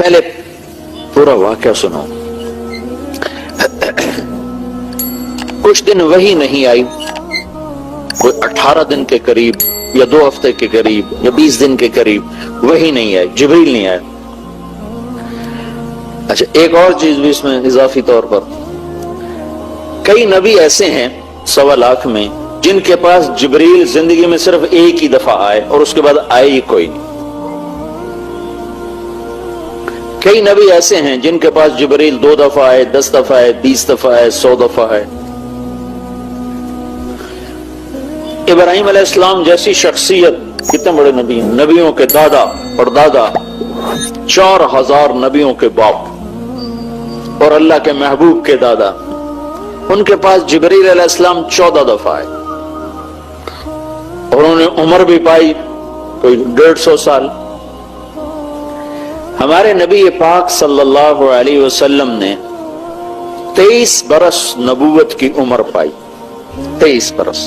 پہلے پورا واقعہ سنو. کچھ دن وہی نہیں آئی، کوئی 18 دن کے قریب یا 2 ہفتے کے قریب یا 20 دن کے قریب وہی نہیں آئی، جبریل نہیں آیا. اچھا ایک اور چیز بھی اس میں اضافی طور پر، کئی نبی ایسے ہیں 1.25 لاکھ میں جن کے پاس جبریل زندگی میں صرف ایک ہی دفعہ آئے اور اس کے بعد آئے ہی کوئی نہیں. کئی نبی ایسے ہیں جن کے پاس جبریل 2 دفعہ آئے، 10 دفعہ آئے، 20 دفعہ آئے، 100 دفعہ آئے. ابراہیم علیہ السلام جیسی شخصیت، کتنے بڑے نبی ہیں، نبیوں کے دادا اور دادا، 4000 نبیوں کے باپ اور اللہ کے محبوب کے دادا، ان کے پاس جبریل علیہ السلام 14 دفعہ آئے اور انہوں نے عمر بھی پائی کوئی 150 سال. ہمارے نبی پاک صلی اللہ علیہ وسلم نے 23 برس نبوت کی عمر پائی. 23 برس.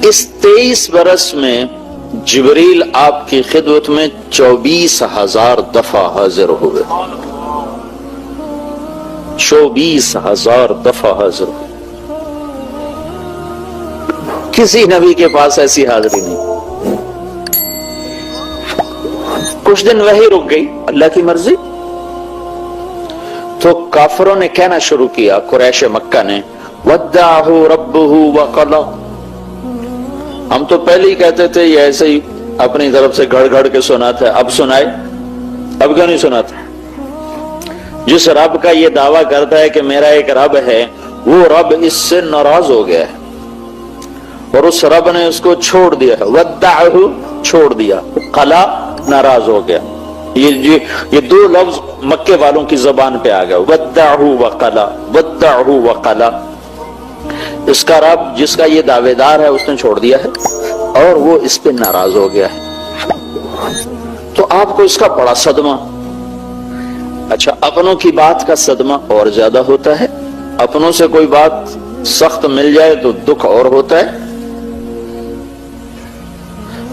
اس 23 برس میں جبریل آپ کی خدمت میں 24,000 دفعہ حاضر ہوئے. 24,000 دفعہ حاضر ہوئے. کسی نبی کے پاس ایسی حاضری نہیں. کچھ دن وہی رک گئی، اللہ کی مرضی. تو کافروں نے کہنا شروع کیا، قریش مکہ نے، ودعہ ربہ وقلا. ہم تو پہلے ہی کہتے تھے یہ ایسے ہی اپنی طرف سے گھڑ گھڑ کے سناتا ہے، اب سنائے. اب کیوں نہیں سناتا؟ جس رب کا یہ دعویٰ کرتا ہے کہ میرا ایک رب ہے، وہ رب اس سے ناراض ہو گیا ہے اور اس رب نے اس کو چھوڑ دیا ہے. ودعہ چھوڑ دیا، قلا ناراض ہو گیا. یہ 2 لفظ مکے والوں کی زبان پہ آ گیا، ودعہ وقلا، ودعہ وقلا. اس کا رب جس کا یہ دعوے دار ہے اس نے چھوڑ دیا ہے اور وہ اس پہ ناراض ہو گیا ہے. تو آپ کو اس کا بڑا صدمہ. اچھا اپنوں کی بات کا صدمہ اور زیادہ ہوتا ہے. اپنوں سے کوئی بات سخت مل جائے تو دکھ اور ہوتا ہے.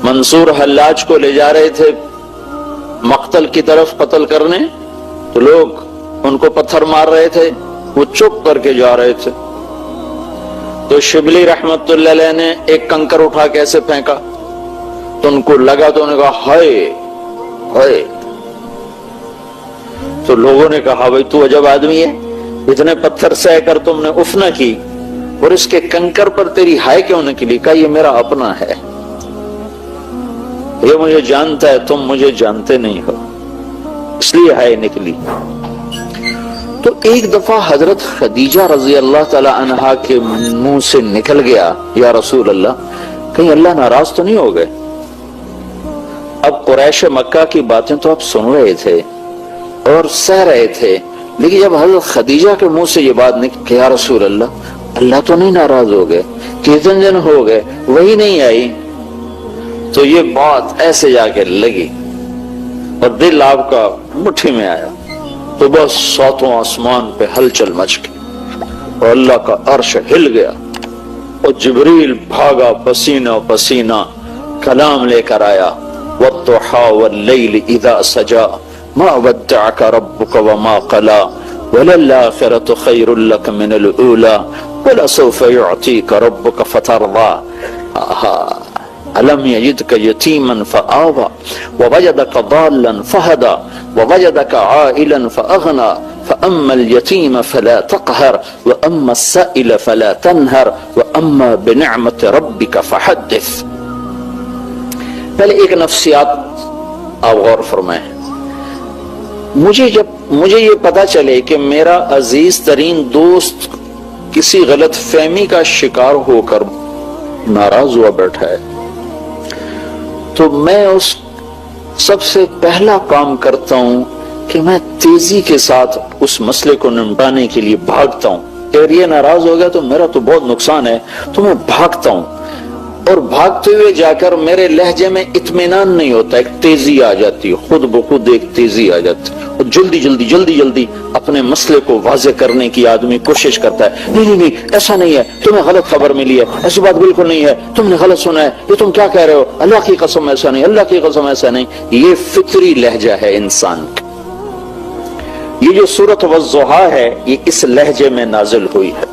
منصور حلاج کو لے جا رہے تھے مقتل کی طرف قتل کرنے، تو لوگ ان کو پتھر مار رہے تھے، وہ چپ کر کے جا رہے تھے. تو شبلی رحمت اللہ علیہ نے ایک کنکر اٹھا کے ایسے پھینکا تو ان کو لگا، تو انہوں نے کہا ہائے ہائے. تو لوگوں نے کہا بھائی تو عجب آدمی ہے، اتنے پتھر سہ کر تم نے اف نہ کی اور اس کے کنکر پر تیری ہائے کیوں نکلی؟ کہا یہ میرا اپنا ہے، یہ مجھے جانتا ہے، تم مجھے جانتے نہیں ہو، اس لیے ہائے نکلی. تو ایک دفعہ حضرت خدیجہ رضی اللہ تعالی عنہا کے منہ سے نکل گیا، یا رسول اللہ کہیں اللہ ناراض تو نہیں ہو گئے؟ اب قریش مکہ کی باتیں تو آپ سن رہے تھے اور سہ رہے تھے، لیکن جب حضرت خدیجہ کے منہ سے یہ بات نکلی کہ یا رسول اللہ تو نہیں ناراض ہو گئے، کتنے دن ہو گئے وہی نہیں آئی، تو یہ بات ایسے جا کے لگی اور دل آپ کا مٹھی میں آیا. تو بس 7واں آسمان پہ ہلچل مچ گئی اور اللہ کا عرش ہل گیا اور جبریل بھاگا پسینہ پسینہ، کلام لے کر آیا، والضحى والليل اذا سجى ما ودعك ربك وما قلى وللآخرة خير لك من الأولى ولسوف يعطيك ربك فترضى ألم يجدك يتيما فآوى ووجدك ضالا فهدى ووجدك عائلا فأغنى فأما اليتيم فلا تقهر وأما السائل فلا تنهر وأما بنعمة ربك فحدث. پہلے ایک نفسیات آپ غور فرمائیں. مجھے یہ پتا چلے کہ میرا عزیز ترین دوست کسی غلط فہمی کا شکار ہو کر ناراض ہوا بیٹھا ہے، تو میں اس سب سے پہلا کام کرتا ہوں کہ میں تیزی کے ساتھ اس مسئلے کو نمٹانے کے لیے بھاگتا ہوں. اگر یہ ناراض ہو گیا تو میرا تو بہت نقصان ہے، تو میں بھاگتا ہوں اور بھاگتے ہوئے جا کر میرے لہجے میں اطمینان نہیں ہوتا، ایک تیزی آ جاتی ہے، خود بخود ایک تیزی آ جاتی ہے، اور جلدی اپنے مسئلے کو واضح کرنے کی آدمی کوشش کرتا ہے، نہیں ایسا نہیں ہے، تمہیں غلط خبر ملی ہے، ایسی بات بالکل نہیں ہے، تم نے غلط سنا ہے، یہ تم کیا کہہ رہے ہو، اللہ کی قسم ایسا نہیں، اللہ کی قسم ایسا نہیں۔ یہ فطری لہجہ ہے انسان کا۔ یہ جو سورۃ والضحیٰ ہے یہ اس لہجے میں نازل ہوئی ہے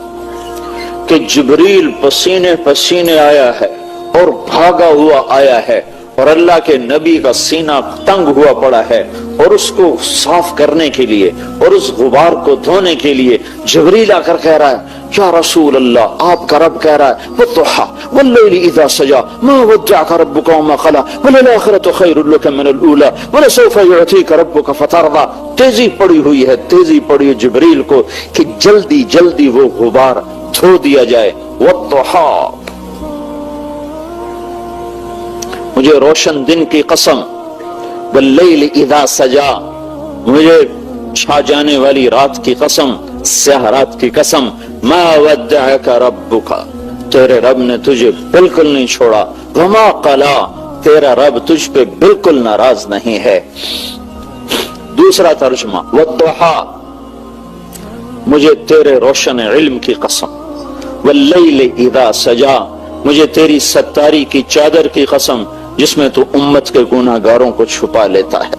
کہ جبریل پسینے پسینے آیا ہے اور بھاگا ہوا آیا ہے، اور اللہ کے نبی کا سینہ تنگ ہوا پڑا ہے، اور اس کو صاف کرنے کے لیے اور اس غبار کو دھونے کے لیے جبریل آ کر کہہ رہا ہے، یا رسول اللہ، آپ کا رب کہہ رہا ہے والضحیٰ واللیل اذا سجا ما ودعک ربک وما قلی وللآخرۃ خیر لک من الاولی ولسوف یعطیک ربک فترضی۔ تیزی پڑی ہوئی ہے، تیزی پڑی ہے جبریل کو کہ جلدی جلدی وہ غبار دھو دیا جائے۔ والضحیٰ، مجھے روشن دن کی قسم، واللیل اذا سجا، مجھے چھا جانے والی رات کی قسم، سیاہ رات کی قسم، ما ودعک ربک، تیرے رب نے تجھے بالکل نہیں چھوڑا، وما قلی، تیرا رب تجھ پہ بالکل ناراض نہیں ہے۔ دوسرا ترجمہ، والضحیٰ، مجھے تیرے روشن علم کی قسم، واللیل اذا سجا، مجھے تیری ستاری کی چادر کی قسم جس میں تو امت کے گناہگاروں کو چھپا لیتا ہے،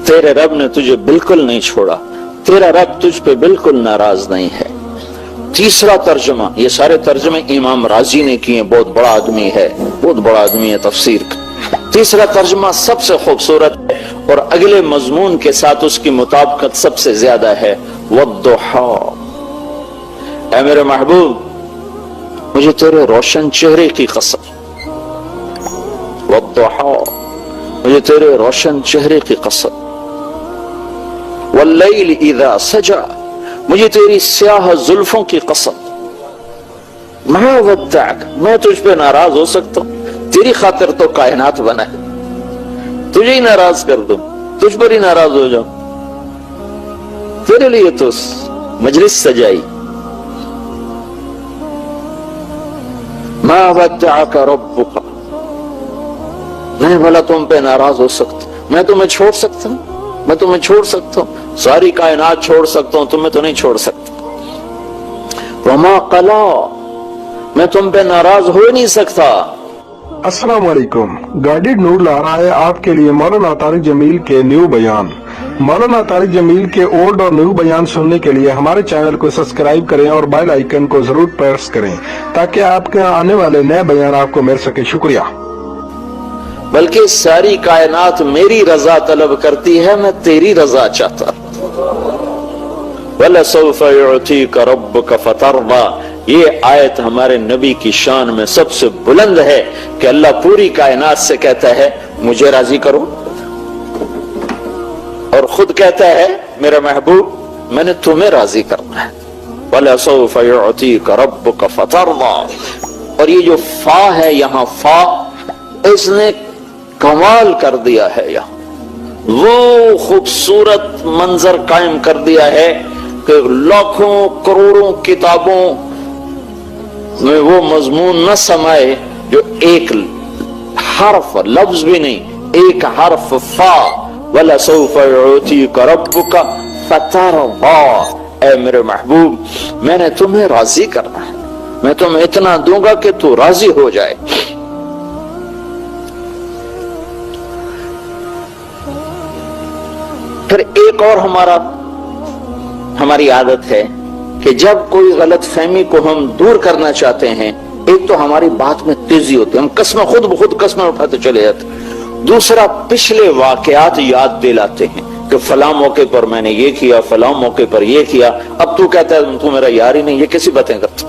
تیرے رب نے تجھے بالکل نہیں چھوڑا، تیرا رب تجھ پہ بالکل ناراض نہیں ہے۔ تیسرا ترجمہ، یہ سارے ترجمے امام رازی نے کیے، بہت بڑا آدمی ہے، بہت بڑا آدمی ہے تفسیر کا۔ تیسرا ترجمہ سب سے خوبصورت ہے اور اگلے مضمون کے ساتھ اس کی مطابقت سب سے زیادہ ہے، والضحیٰ، اے میرے محبوب، مجھے تیرے روشن چہرے کی قسم، والضحیٰ، مجھے تیرے روشن چہرے کی قسم، واللیل اذا سجا، مجھے تیری سیاہ زلفوں کی قسم، ما ودعک، میں تجھ پہ ناراض ہو سکتا ہوں، تیری خاطر تو کائنات بنا ہے، تجھے ہی ناراض کر دوں، تجھ پر ہی ناراض ہو جاؤں، تیرے لیے تو مجلس سجائی، ما ودعک ربک، میں بھلا تم پہ ناراض ہو سکتا، میں تمہیں چھوڑ سکتا ہوں، میں تمہیں چھوڑ سکتا ہوں، ساری کائنات چھوڑ سکتا ہوں، تمہیں تو نہیں چھوڑ سکتا۔ وما قلی، میں تم پہ ناراض ہو نہیں سکتا۔ السلام علیکم، گائیڈڈ نور لا رہا ہے آپ کے لیے مولانا طارق جمیل کے نیو بیان۔ مولانا طارق جمیل کے اولڈ اور نیو بیان سننے کے لیے ہمارے چینل کو سبسکرائب کریں اور بیل آئیکن کو ضرور پریس کریں تاکہ آپ کے آنے والے نئے بیان آپ کو مل سکے۔ شکریہ۔ بلکہ ساری کائنات میری رضا طلب کرتی ہے، میں تیری رضا چاہتا ہوں۔ وَلَسَوْفَ يُعْطِيكَ رَبُّكَ فَتَرْضَى، یہ آیت ہمارے نبی کی شان میں سب سے بلند ہے کہ اللہ پوری کائنات سے کہتا ہے مجھے راضی کرو، اور خود کہتا ہے میرا محبوب میں نے تمہیں راضی کرنا ہے۔ وَلَسَوْفَ يُعْطِيكَ رَبُّكَ فَتَرْضَى، اور یہ جو فا ہے یہاں، فا اس نے کمال کر دیا ہے، یہاں وہ خوبصورت منظر قائم کر دیا ہے کہ لاکھوں کروڑوں کتابوں میں وہ مضمون نہ سمائے جو ایک حرف، لفظ بھی نہیں، ایک حرف فا، وَلَسَوْفَ يُعْطِيكَ رَبُّكَ فَتَرْضَى، اے میرے محبوب میں نے تمہیں راضی کرنا ہے، میں تمہیں اتنا دوں گا کہ تو راضی ہو جائے۔ پھر ایک اور ہماری عادت ہے کہ جب کوئی غلط فہمی کو ہم دور کرنا چاہتے ہیں، ایک تو ہماری بات میں تیزی ہوتی ہے، ہم قسمیں خود بخود قسمیں اٹھاتے چلے جاتے، دوسرا پچھلے واقعات یاد دلاتے ہیں کہ فلاں موقع پر میں نے یہ کیا، فلاں موقع پر یہ کیا، اب تو کہتا ہے تو میرا یار ہی نہیں، یہ کیسی باتیں کرتا،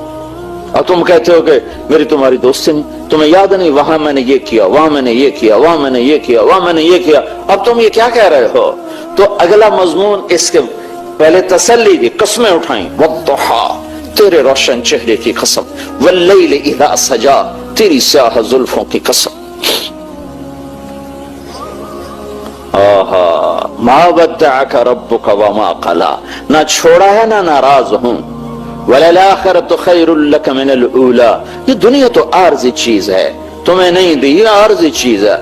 اب تم کہتے ہو کہ میری تمہاری دوستی نہیں، تمہیں یاد نہیں وہاں میں نے یہ کیا، وہاں میں نے یہ کیا، وہاں میں نے یہ کیا، وہاں میں نے یہ کیا، اب تم یہ کیا کہہ رہے ہو؟ تو اگلا مضمون اس کے پہلے تسلی دی، قسمیں اٹھائیں، والضحیٰ، تیرے روشن چہرے کی قسم، واللیل اذا سجا، تیری سیاہ زلفوں کی قسم، ما ودعک ربک وما قلا، نہ چھوڑا ہے نہ ناراض ہوں، وَلَلْآخِرَةُ خَيْرٌ لَكَ مِنَ الْأُولَى. یہ دنیا تو عارضی چیز ہے، تمہیں نہیں دی، یہ عارضی چیز ہے.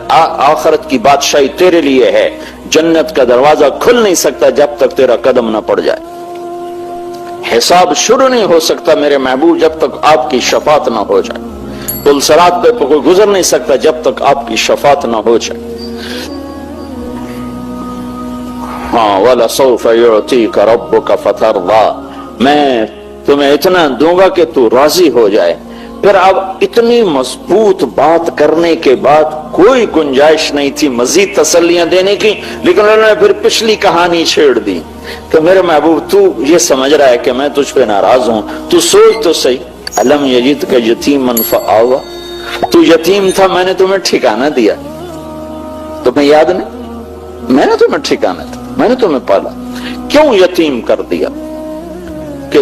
آخرت کی بادشاہی تیرے لیے ہے. جنت کا دروازہ کھل نہیں سکتا جب تک تیرا قدم نہ پڑ جائے. حساب شروع نہیں ہو سکتا میرے محبوب جب تک آپ کی شفاعت نہ ہو جائے. پل صراط پہ کوئی گزر نہیں سکتا جب تک آپ کی شفاعت نہ ہو جائے. ہاں وَلَسَوْفَ يُعْطِيكَ رَبُّكَ فَتَرْضَىٰ. میں تمہیں اتنا دوں گا کہ تو راضی ہو جائے. پھر اب اتنی مضبوط بات کرنے کے بعد کوئی گنجائش نہیں تھی مزید تسلیاں دینے کی، لیکن انہوں نے پھر پچھلی کہانی چھیڑ دی کہ میرے محبوب تو یہ سمجھ رہا ہے کہ میں تجھ پہ ناراض ہوں، تو سوچ تو صحیح. الم یجدک یتیما فآویٰ. تو یتیم تھا، میں نے تمہیں ٹھکانہ دیا، تمہیں یاد نہیں؟ میں نے تمہیں ٹھکانہ دیا، میں نے تمہیں پالا. کیوں یتیم کر دیا؟ کہ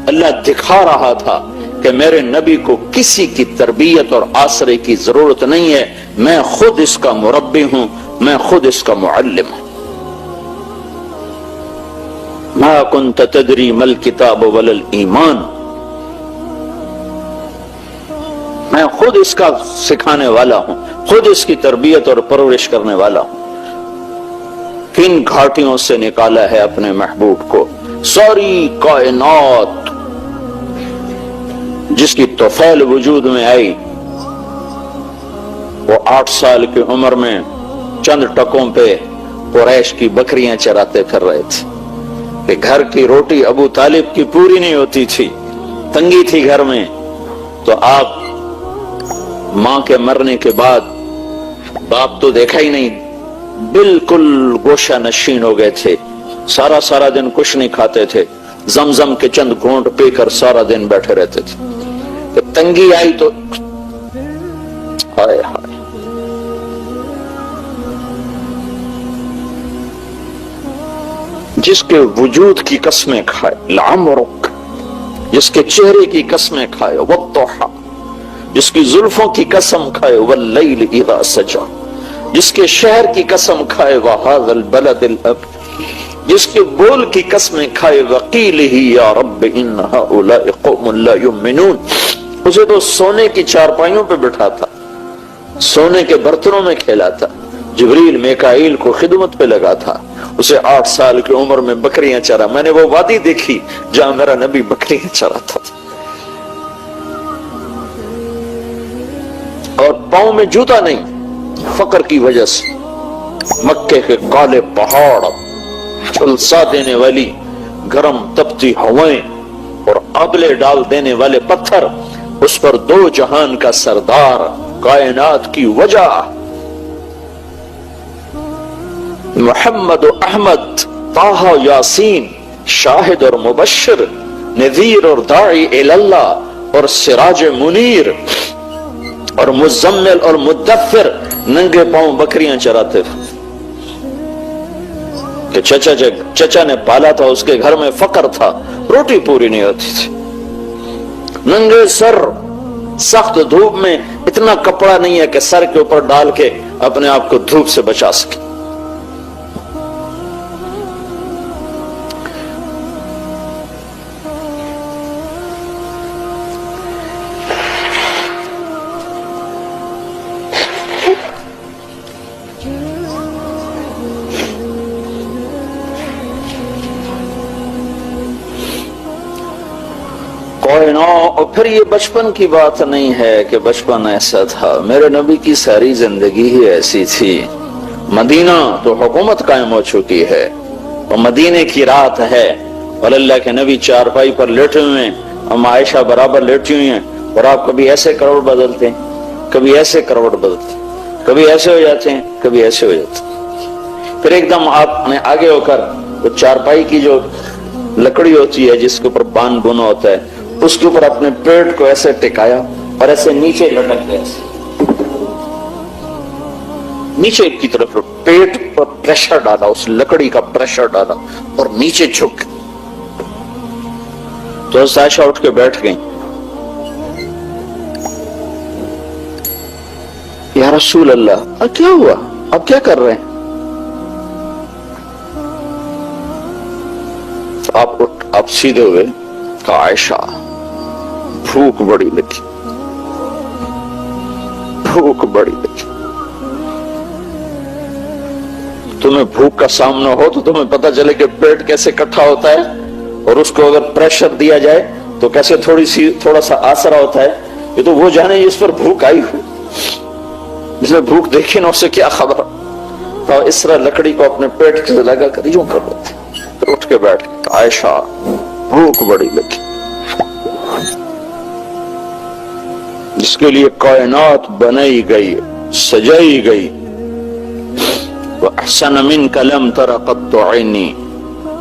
اللہ دکھا رہا تھا کہ میرے نبی کو کسی کی تربیت اور آسرے کی ضرورت نہیں ہے، میں خود اس کا مربی ہوں، میں خود اس کا معلم ہوں. ما کنت تدری ما الکتاب ولا الایمان. میں خود اس کا سکھانے والا ہوں، خود اس کی تربیت اور پرورش کرنے والا ہوں. کن گھاٹیوں سے نکالا ہے اپنے محبوب کو. ساری کائنات جس کی طفیل وجود میں آئی، وہ 8 سال کی عمر میں چند ٹکوں پہ قریش کی بکریاں چراتے پھر رہے تھے کہ گھر کی روٹی ابو طالب کی پوری نہیں ہوتی تھی، تنگی تھی گھر میں. تو آپ ماں کے مرنے کے بعد باپ تو دیکھا ہی نہیں، بالکل گوشہ نشین ہو گئے تھے. سارا دن کچھ نہیں کھاتے تھے، زمزم کے چند گھونٹ پی کر سارا دن بیٹھے رہتے تھے. کہ تنگی آئی تو ہائے ہائے. جس کے وجود کی قسمیں کھائے لعمرک، جس کے چہرے کی قسمیں کھائے والضحى، جس کی زلفوں کی قسم کھائے واللیل اذا سجا، جس کے شہر کی قسم کھائے وہذا البلد الامین، جس کے بول کی قسمیں کھائے وقیلہ یا رب ان ہؤلاء قوم لا یؤمنون. اسے تو سونے کی چارپائیوں پہ بٹھا تھا، سونے کے برتنوں میں کھیلا تھا، جبریل میکائیل کو خدمت پہ لگا تھا. اسے 8 سال کی عمر میں بکریاں چرا. میں نے وہ وادی دیکھی جہاں میرا نبی بکریاں چراتا تھا، اور پاؤں میں جوتا نہیں فقر کی وجہ سے. مکے کے کالے پہاڑ، جھلسا دینے والی گرم تپتی ہوائیں اور آبلے ڈال دینے والے پتھر، اس پر 2 جہان کا سردار، کائنات کی وجہ محمد و احمد، طٰہٰ یاسین، شاہد اور مبشر، نذیر اور داعی اللہ اور سراج منیر اور مزمل اور مدثر، ننگے پاؤں بکریاں چراتے تھے. کہ چچا نے پالا تھا، اس کے گھر میں فقر تھا، روٹی پوری نہیں ہوتی تھی. ننگے سر، سخت دھوپ میں، اتنا کپڑا نہیں ہے کہ سر کے اوپر ڈال کے اپنے آپ کو دھوپ سے بچا سکے. اور پھر یہ بچپن کی بات نہیں ہے کہ بچپن ایسا تھا، میرے نبی کی ساری زندگی ہی ایسی تھی. مدینہ تو حکومت قائم ہو چکی ہے اور مدینے کی رات ہے، اور اللہ کے نبی چارپائی پر لیٹے ہوئے ہیں، ہم عائشہ برابر لیٹی ہوئی ہیں، اور آپ کبھی ایسے کروڑ بدلتے ہیں، کبھی ایسے کروڑ بدلتے ہیں، کبھی ایسے ہو جاتے ہیں، کبھی ایسے ہو جاتے ہیں. پھر ایک دم آپ نے آگے ہو کر وہ چارپائی کی جو لکڑی ہوتی ہے جس کے اوپر بان بنا ہوتا ہے، اس کے اوپر اپنے پیٹ کو ایسے ٹکایا اور ایسے نیچے لٹک گئے، نیچے کی طرف پیٹ پر پریشر ڈالا، اس لکڑی کا پریشر ڈالا اور نیچے جھک. تو عائشہ اٹھ کے بیٹھ گئیں. یا رسول اللہ، اب کیا ہوا؟ اب کیا کر رہے ہیں؟ آپ سیدھے ہوئے کہا عائشہ بھوک بڑی لگی، بھوک بڑی لگی۔ تمہیں بھوک کا سامنا ہو تو تمہیں پتہ چلے کہ پیٹ کیسے اکٹھا ہوتا ہے، اور اس کو اگر پریشر دیا جائے تو کیسے تھوڑا سا آسرا ہوتا ہے۔ یہ تو وہ جانے اس پر بھوک آئی ہو، جس نے بھوک دیکھی نا اسے کیا خبر۔ تو اس طرح لکڑی کو اپنے پیٹ سے لگا کر یوں کر لیتے، پھر اٹھ کے بیٹھ گئے۔ عائشہ بھوک بڑی لگی، جس کے لیے کائنات بنائی گئی، سجائی گئی۔ وَأَحْسَنَ مِنْكَ لَمْ تَرَ قَطُّ عَيْنِي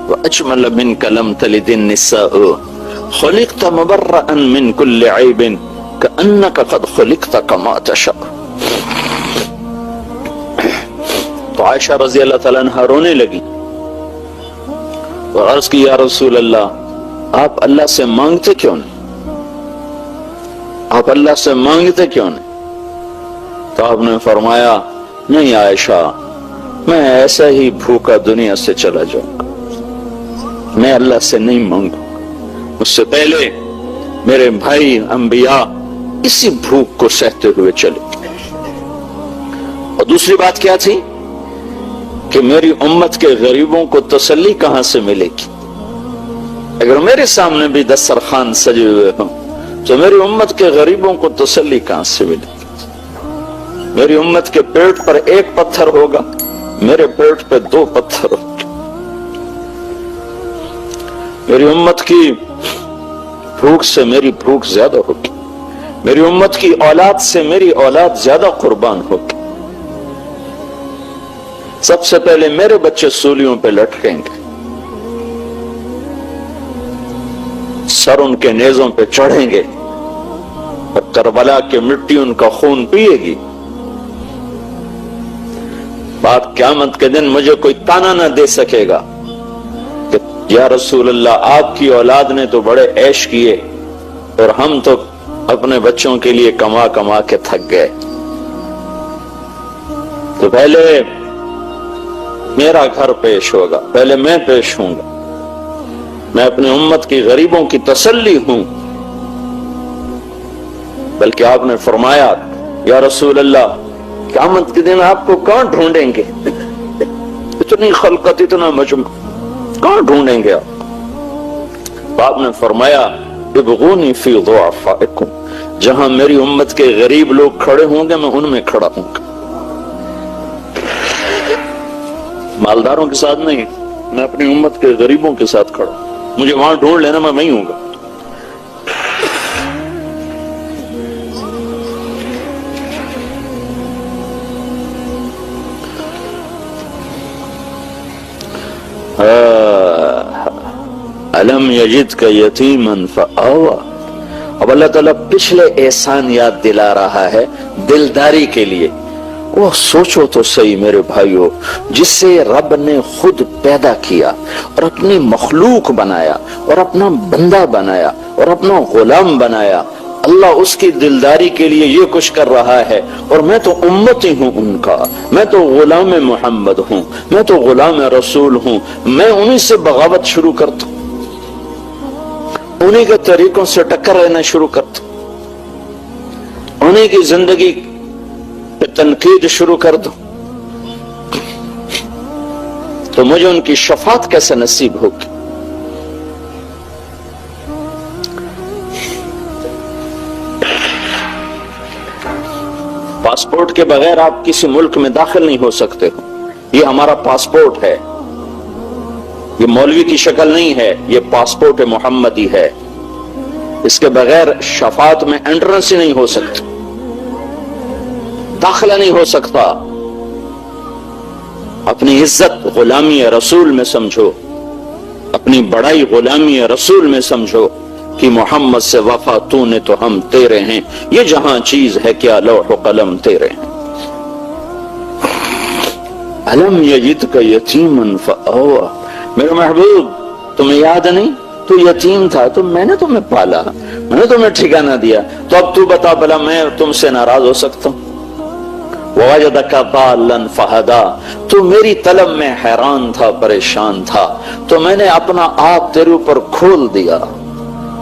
وَأَجْمَلَ مِنْكَ لَمْ تَلِدِ النِّسَاءُ خُلِقْتَ مُبَرَّأً مِنْ كُلِّ عَيْبٍ كَأَنَّكَ قَدْ خُلِقْتَ كَمَا تَشَاءُ۔ تو عائشہ رضی اللہ تعالیٰ عنہ رونے لگی اور عرض کی یا رسول اللہ آپ اللہ سے مانگتے کیوں نہیں؟ آپ اللہ سے مانگتے کیوں نہیں؟ تو آپ نے فرمایا نہیں عائشہ، میں ایسا ہی بھوکا دنیا سے چلا جاؤں گا، میں اللہ سے نہیں مانگوں۔ اس سے پہلے میرے بھائی انبیاء اسی بھوک کو سہتے ہوئے چلے۔ اور دوسری بات کیا تھی کہ میری امت کے غریبوں کو تسلی کہاں سے ملے گی؟ اگر میرے سامنے بھی دسترخوان سجے ہوئے ہوں تو میری امت کے غریبوں کو تسلی کہاں سے ملے گی؟ میری امت کے پیٹ پر ایک پتھر ہوگا، میرے پیٹ پہ 2 پتھر ہوگا۔ میری امت کی بھوک سے میری بھوک زیادہ ہوگی، میری امت کی اولاد سے میری اولاد زیادہ قربان ہوگی۔ سب سے پہلے میرے بچے سولیوں پہ لٹکیں گے، سر ان کے نیزوں پہ چڑھیں گے، اور کربلا کی مٹی ان کا خون پیے گی۔ بعد قیامت کے دن مجھے کوئی تانا نہ دے سکے گا کہ یا رسول اللہ آپ کی اولاد نے تو بڑے عیش کیے اور ہم تو اپنے بچوں کے لیے کما کما کے تھک گئے۔ تو پہلے میرا گھر پیش ہوگا، پہلے میں پیش ہوں گا۔ میں اپنی امت کی غریبوں کی تسلی ہوں۔ بلکہ آپ نے فرمایا یا رسول اللہ قیامت کے دن آپ کو کہاں ڈھونڈیں گے؟ اتنی خلقت، اتنا مجمع، کہاں ڈھونڈیں گے آپ نے فرمایا ابغونی فی ضعفائکم، جہاں میری امت کے غریب لوگ کھڑے ہوں گے میں ان میں کھڑا ہوں گا۔ مالداروں کے ساتھ نہیں، میں اپنی امت کے غریبوں کے ساتھ کھڑا ہوں۔ مجھے وہاں ڈھونڈ لینا، میں وہیں ہوں گا۔ الم یجدک یتیما فآوی۔ اب اللہ تعالیٰ پچھلے احسان یاد دلا رہا ہے دلداری کے لیے۔ وہ سوچو تو صحیح میرے بھائیو، جس سے رب نے خود پیدا کیا اور اپنی مخلوق بنایا اور اپنا بندہ بنایا اور اپنا غلام بنایا، اللہ اس کی دلداری کے لیے یہ کچھ کر رہا ہے، اور میں تو امتی ہوں ان کا، میں تو غلام محمد ہوں، میں تو غلام رسول ہوں، میں انہی سے بغاوت شروع کرتا ہوں، انہی کے طریقوں سے ٹکر لینا شروع کرتا ہوں، انہی کی زندگی پہ تنقید شروع کر دوں، تو مجھے ان کی شفاعت کیسے نصیب ہوگی؟ پاسپورٹ کے بغیر آپ کسی ملک میں داخل نہیں ہو سکتے ہو، یہ ہمارا پاسپورٹ ہے، یہ مولوی کی شکل نہیں ہے، یہ پاسپورٹ محمدی ہے، اس کے بغیر شفاعت میں انٹرنس ہی نہیں ہو سکتی، داخلہ نہیں ہو سکتا۔ اپنی عزت غلامی رسول میں سمجھو، اپنی بڑائی غلامی رسول میں سمجھو کہ محمد سے وفا تو نے تو ہم تیرے ہیں، یہ جہاں چیز ہے کیا لوح و قلم تیرے ہیں۔ الم یجدک یتیما فآوی، میرے محبوب تمہیں یاد نہیں تو یتیم تھا، تو میں نے تمہیں پالا، میں نے تمہیں ٹھکانہ دیا، تو اب تو بتا بھلا میں تم سے ناراض ہو سکتا ہوں؟ وَوَجَدَكَ ضَالًّا فَهَدَىٰ، تو میری طلب میں حیران تھا، پریشان تھا، تو میں نے اپنا آپ تیرے اوپر کھول دیا،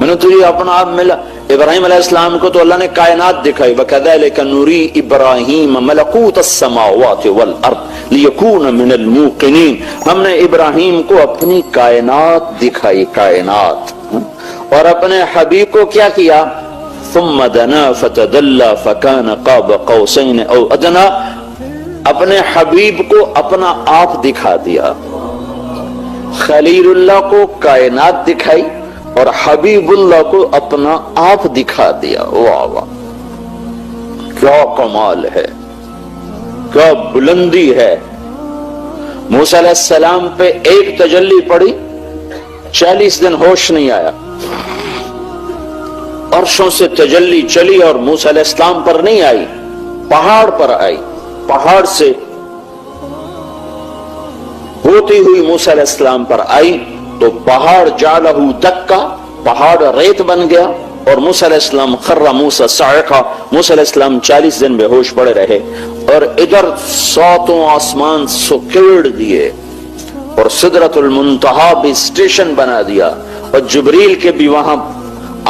میں نے تجھے اپنا آپ ملا. ابراہیم علیہ السلام کو تو اللہ نے کائنات دکھائی. وَكَذَلِكَ نُرِي إِبْرَاهِيمَ مَلَكُوتَ السَّمَاوَاتِ وَالْأَرْضِ لِيَكُونَ مِنَ الْمُوقِنِينَ. ہم نے ابراہیم کو اپنی کائنات دکھائی, کائنات. اور اپنے حبیب کو کیا کیا؟ ثُمَّ دَنَا فَتَدَلَّى فَكَانَ قَابَ قَوْسَيْنِ أَوْ أَدْنَىٰ. اپنے حبیب کو اپنا آپ دکھا دیا. خلیل اللہ کو کائنات دکھائی اور حبیب اللہ کو اپنا آپ دکھا دیا. واہ واہ, کیا کمال ہے, کیا بلندی ہے. موسیٰ علیہ السلام پہ ایک تجلی پڑی, 40 دن ہوش نہیں آیا. عرشوں سے تجلی چلی اور موسیٰ علیہ السلام پر نہیں آئی, پہاڑ پر آئی. پہاڑ سے ہوتی ہوئی موسیٰ علیہ السلام پر آئی تو پہاڑ جعلہ دکا, پہاڑ ریت بن گیا. اور موسیٰ علیہ السلام خر موسیٰ صاعقہ, موسیٰ علیہ السلام 40 دن بے ہوش پڑے رہے. اور ادھر 7 آسمان سکیڑ دیے اور سدرۃ المنتہا بھی اسٹیشن بنا دیا. اور جبریل کے بھی وہاں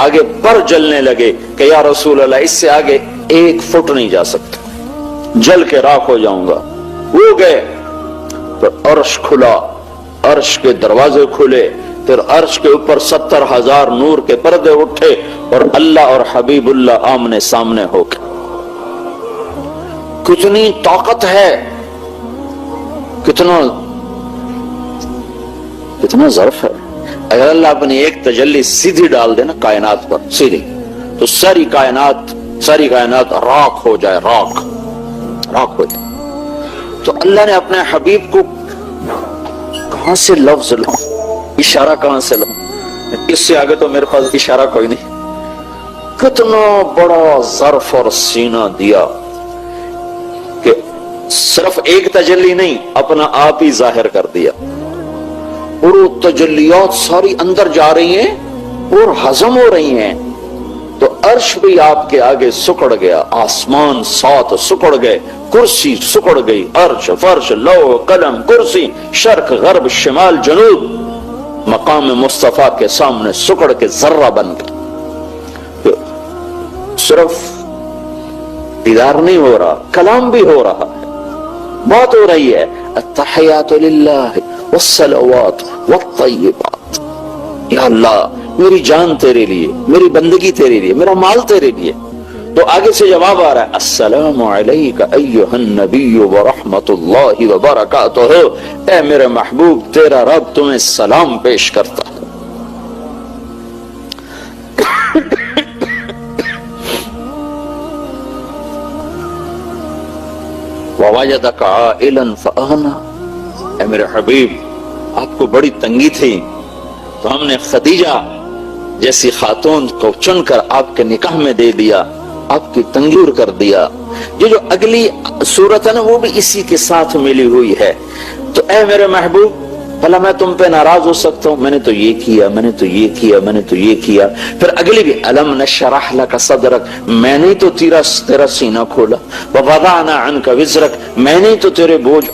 آگے پر جلنے لگے کہ یا رسول اللہ, اس سے آگے 1 فٹ نہیں جا سکتا, جل کے راکھ ہو جاؤں گا. وہ گئے تو عرش کھلا, عرش کے دروازے کھلے, پھر عرش کے اوپر 70,000 نور کے پردے اٹھے اور اللہ اور حبیب اللہ آمنے سامنے ہو گئے. کتنی طاقت ہے, کتنا ظرف ہے. اگر اللہ اپنی ایک تجلی سیدھی ڈال دے نا کائنات پر, سیدھی, تو ساری کائنات راکھ ہو جائے, راکھ ہو جائے. تو اللہ نے اپنے حبیب کو کہاں سے لفظ لوں, اشارہ کہاں سے لوں, اس سے آگے تو میرے پاس اشارہ کوئی نہیں. کتنا بڑا ظرف اور سینہ دیا کہ صرف ایک تجلی نہیں, اپنا آپ ہی ظاہر کر دیا. اور وہ تجلیات ساری اندر جا رہی ہیں اور ہضم ہو رہی ہیں. تو عرش بھی آپ کے آگے سکڑ گیا, آسمان 7 سکڑ گئے, کرسی سکڑ گئی, عرش فرش لوح قلم کرسی شرق غرب شمال جنوب مقام مصطفیٰ کے سامنے سکڑ کے ذرہ بن گئے. صرف دیدار نہیں ہو رہا, کلام بھی ہو رہا ہے, بات ہو رہی ہے. التحیات للہ والصلوات والطیبات. یا اللہ, میری جان تیرے لیے, میری بندگی تیرے لیے, میرا مال تیرے لیے. تو آگے سے جواب آ رہا ہے, السلام علیک ایھا النبی ورحمۃ اللہ وبرکاتہ. اے میرے محبوب, تیرا رب تمہیں سلام پیش کرتا ہے. ووجدک عائلا فاغنی. اے میرے حبیب, آپ کو بڑی تنگی تھی تو ہم نے خدیجہ جیسی خاتون کو چن کر آپ کے نکاح میں دے دیا, آپ کی تنگی دور کر دیا. یہ جو اگلی صورت ہے نا وہ بھی اسی کے ساتھ ملی ہوئی ہے. تو اے میرے محبوب, بھلا میں تم پہ ناراض ہو سکتا ہوں؟ میں نے تو یہ کیا, میں نے تو یہ کیا, میں نے تو یہ کیا. پھر اگلی بھی, الم نشرح لک صدرک, میں نے تو تیرا سینہ کھولا. ووضعنا عنک وزرک, میں نے تو تیرے بوجھ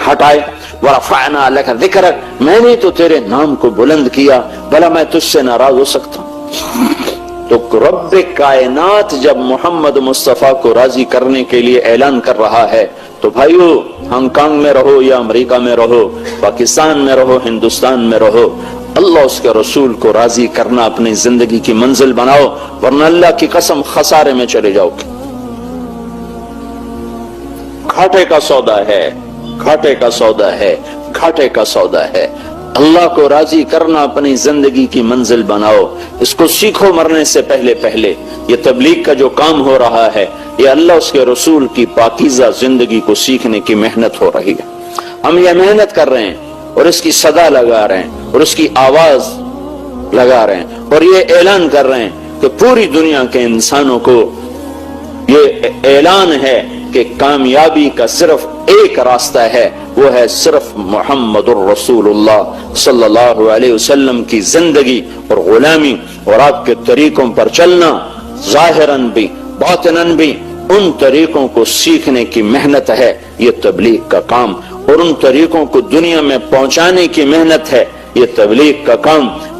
ہٹائے. ورفعنا لک ذکرک, میں نے تو تیرے نام کو بلند کیا. بھلا میں تجھ سے ناراض ہو سکتا ہوں؟ تو رب کائنات جب محمد مصطفیٰ کو راضی کرنے کے لیے اعلان کر رہا ہے تو بھائیو, ہانگ کانگ میں رہو یا امریکہ میں رہو, پاکستان میں رہو, ہندوستان میں رہو, اللہ اس کے رسول کو راضی کرنا اپنی زندگی کی منزل بناؤ, ورنہ اللہ کی قسم خسارے میں چلے جاؤ گے. گھاٹے کا سودا ہے, گھاٹے کا سودا ہے, گھاٹے کا سودا ہے. اللہ کو راضی کرنا اپنی زندگی کی منزل بناؤ. اس کو سیکھو مرنے سے پہلے. یہ تبلیغ کا جو کام ہو رہا ہے, یہ اللہ اس کے رسول کی پاکیزہ زندگی کو سیکھنے کی محنت ہو رہی ہے. ہم یہ محنت کر رہے ہیں اور اس کی صدا لگا رہے ہیں اور اس کی آواز لگا رہے ہیں اور یہ اعلان کر رہے ہیں کہ پوری دنیا کے انسانوں کو یہ اعلان ہے کہ کامیابی کا صرف ایک راستہ ہے, وہ ہے صرف محمد الرسول اللہ صلی اللہ علیہ وسلم کی زندگی اور غلامی اور آپ کے طریقوں پر چلنا. ظاہراً بھی باطناً بھی ان طریقوں کو سیکھنے کی محنت ہے یہ تبلیغ کا کام, اور ان طریقوں کو دنیا میں پہنچانے کی محنت ہے یہ تبلیغ کا کام.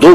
2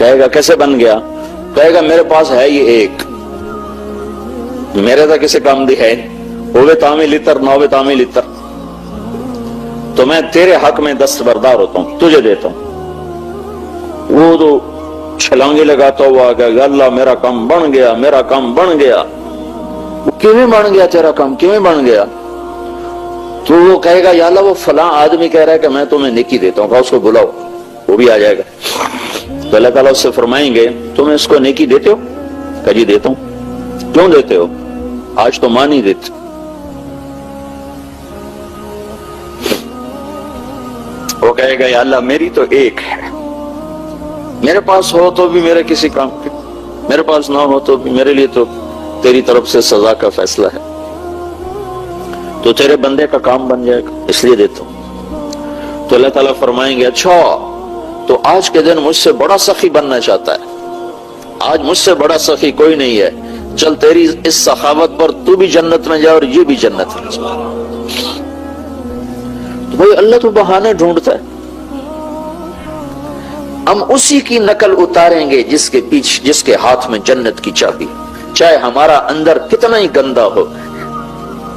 کہے گا کیسے بن گیا؟ کہے گا میرے پاس ہے یہ ایک، میرے تو کسی کام دی ہے، ہوئے تامی لیتر نہ ہوئے تامی لیتر، تو میں تیرے حق میں دستبردار ہوتا ہوں، تجھے دیتا ہوں۔ وہ تو چھلانگے لگاتا ہوا کہ اللہ میرا کام بن گیا، میرا کام بن گیا۔ کیویں بن گیا تیرا کام، کیویں بن گیا؟ تو وہ کہے گا یا اللہ وہ فلاں آدمی کہہ رہا ہے کہ میں تمہیں نیکی دیتا ہوں، اس کو بلاؤ، وہ بھی آ جائے گا۔ تو اللہ تعالیٰ اس سے فرمائیں گے تم اس کو نیکی دیتے ہو؟ کہ جی دیتا ہوں۔ کیوں دیتے ہو؟ آج تو ماں نہیں دیتی۔ وہ کہے گا یا اللہ میری تو ایک ہے، میرے پاس ہو تو بھی میرے کسی کام کی، میرے پاس نہ ہو تو بھی میرے لیے تو تیری طرف سے سزا کا فیصلہ ہے، تو تیرے بندے کا کام بن جائے گا، اس لیے دیتا ہوں۔ تو اللہ تعالیٰ فرمائیں گے اچھا تو آج کے دن مجھ سے بڑا سخی بننا چاہتا ہے، آج مجھ سے بڑا سخی کوئی نہیں ہے، چل تیری اس سخاوت پر تو بھی جنت میں جا اور یہ بھی جنت میں جا۔ تو بھائی اللہ تو بہانے ڈھونڈتا ہے، ہم اسی کی نقل اتاریں گے جس کے ہاتھ میں جنت کی چابی، چاہے ہمارا اندر کتنا ہی گندا ہو۔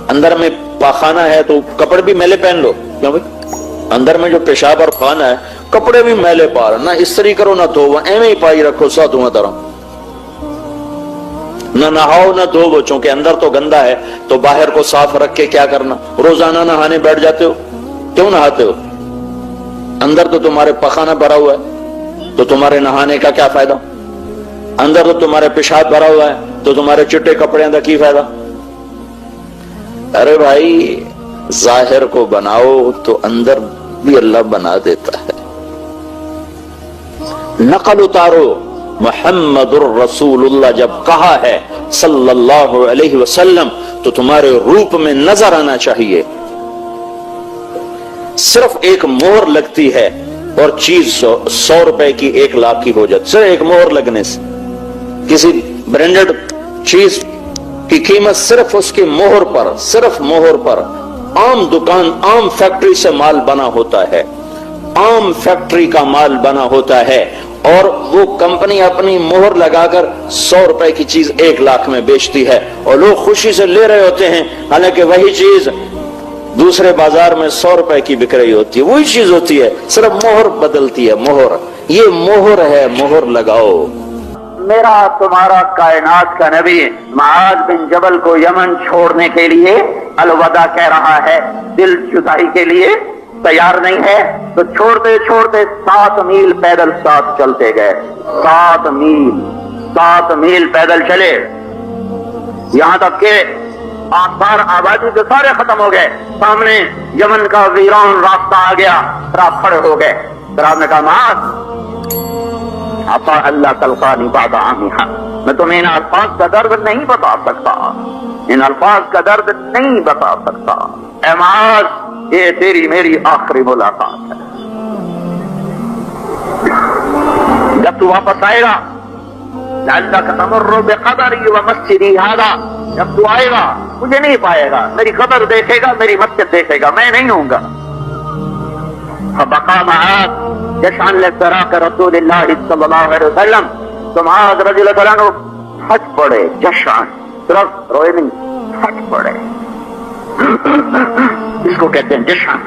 اندر میں پاخانہ ہے تو کپڑے بھی میلے پہن لو، کیوں بھائی؟ اندر میں جو پیشاب اور خانہ ہے کپڑے بھی میلے پار، نہ استری کرو نہ دھو، ایویں ہی پائی رکھو ساتھوں طرح، نہ نہاؤ نہ دھو، چونکہ اندر تو گندا ہے تو باہر کو صاف رکھ کے کیا کرنا؟ روزانہ نہانے بیٹھ جاتے ہو، کیوں نہاتے ہو؟ اندر تو تمہارے پخانہ بھرا ہوا ہے تو تمہارے نہانے کا کیا فائدہ؟ اندر تو تمہارے پیشاب بھرا ہوا ہے تو تمہارے چٹے کپڑے اندر کی فائدہ؟ ارے بھائی ظاہر کو بناؤ تو اندر بھی اللہ بنا دیتا ہے۔ نقل اتارو، محمد الرسول اللہ جب کہا ہے صلی اللہ علیہ وسلم تو تمہارے روپ میں نظر آنا چاہیے۔ صرف ایک مہر لگتی ہے اور چیز 100 روپے کی 1 لاکھ کی ہو جاتی، صرف ایک مہر لگنے سے۔ کسی برانڈڈ چیز کی قیمت صرف اس کی مہر پر، صرف مہر پر، عام دکان عام فیکٹری سے مال بنا ہوتا ہے، عام فیکٹری کا مال بنا ہوتا ہے، اور وہ کمپنی اپنی مہر لگا کر 100 روپے کی چیز 1 لاکھ میں بیچتی ہے اور لوگ خوشی سے لے رہے ہوتے ہیں، حالانکہ وہی چیز دوسرے بازار میں 100 روپے کی بک رہی ہوتی ہے، وہی چیز ہوتی ہے، صرف مہر بدلتی ہے، مہر۔ یہ مہر ہے، مہر لگاؤ۔ میرا تمہارا کائنات کا نبی معاذ بن جبل کو یمن چھوڑنے کے لیے الوداع کہہ رہا ہے، دل جدائی کے لیے تیار نہیں ہے، تو چھوڑتے چھوڑتے 7 میل پیدل ساتھ چلتے گئے، 7 میل پیدل چلے، یہاں تک کہ آثار آبادی کے سارے ختم ہو گئے، سامنے یمن کا ویران راستہ آ گیا، پھر آپ کھڑے ہو گئے، پھر آپ نے کہا معاذ عطا اللہ تلقانی بعد عامیہ، میں تمہیں ان الفاظ کا درد نہیں بتا سکتا، ان الفاظ کا درد نہیں بتا سکتا، اے معاذ یہ تیری میری آخری ملاقات ہے، جب تو واپس آئے گا لعلک تمر بقبری ومسجدی ھذا، جب تو آئے گا مجھے نہیں پائے گا، میری قبر دیکھے گا، میری مسجد دیکھے گا، میں نہیں ہوں گا۔ فبقى معاذ جشعا لفراق رسول اللہ صلی اللہ علیہ وسلم، تو معاذ رضی اللہ عنہ ہنس پڑے، جشعا صرف روئے نہیں، ہنس پڑے، اس کو کہتے ہیں جشعا،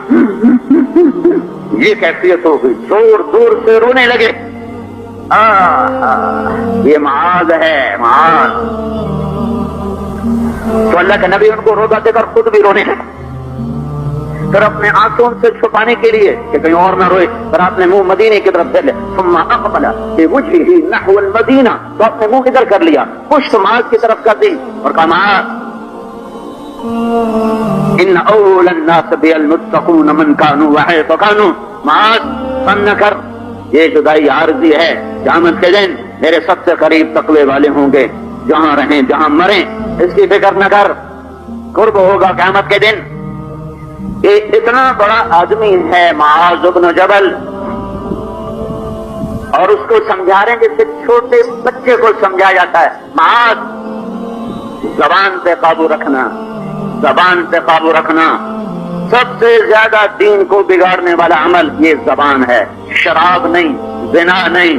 یہ کیفیت ہو گئی، زور زور سے رونے لگے۔ یہ معاذ ہے، معاذ۔ تو اللہ کے نبی ان کو روزہ دے کر خود بھی رونے لگے، پھر اپنے آنسوں سے چھپانے کے لیے کہ کہیں اور نہ روئے، پھر آپ نے منہ مدینے کی طرف پھیر لیا، ثم اقبل بوجهه نحو المدینہ، تو اپنے منہ ادھر کر لیا، پشت معاذ کی طرف کر دی اور کہا معاذ ان اول الناس بالمتقون من كانوا وحيث كانوا، معاذ فن نہ کر، یہ جدائی عارضی ہے، قیامت کے دن میرے سب سے قریب تقوی والے ہوں گے، جہاں رہیں جہاں مریں، اس کی فکر نہ کر، قرب ہوگا قیامت کے دن۔ یہ اتنا بڑا آدمی ہے معاذ بن جبل، اور اس کو سمجھا رہے ہیں جیسے چھوٹے بچے کو سمجھایا جاتا ہے، معاذ زبان پہ قابو رکھنا، زبان پہ قابو رکھنا، سب سے زیادہ دین کو بگاڑنے والا عمل یہ زبان ہے، شراب نہیں، زنا نہیں،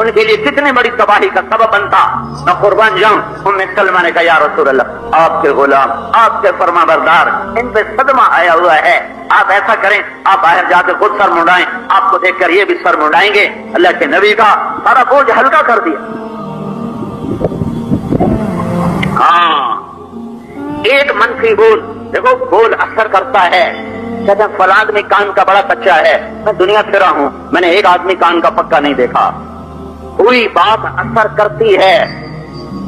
ان کے لیے کتنی بڑی تباہی کا سبب بنتا، میں قربان جاؤں۔ ام سلمہ نے کہا یا رسول اللہ، آپ کے غلام، آپ کے فرما بردار، ان پہ صدمہ آیا ہوا ہے، آپ ایسا کریں، آپ باہر جا کے خود سر منڈائیں، آپ کو دیکھ کر یہ بھی سر منڈائیں گے۔ اللہ کے نبی کا سارا بوجھ ہلکا کر دیا۔ ہاں، ایک منفی بول، دیکھو بول اثر کرتا ہے۔ کہتے ہیں فلاں آدمی کان کا بڑا کچا ہے، میں دنیا پھرا ہوں، میں نے ایک آدمی کان کا پکا نہیں دیکھا۔ کوئی بات اثر کرتی ہے،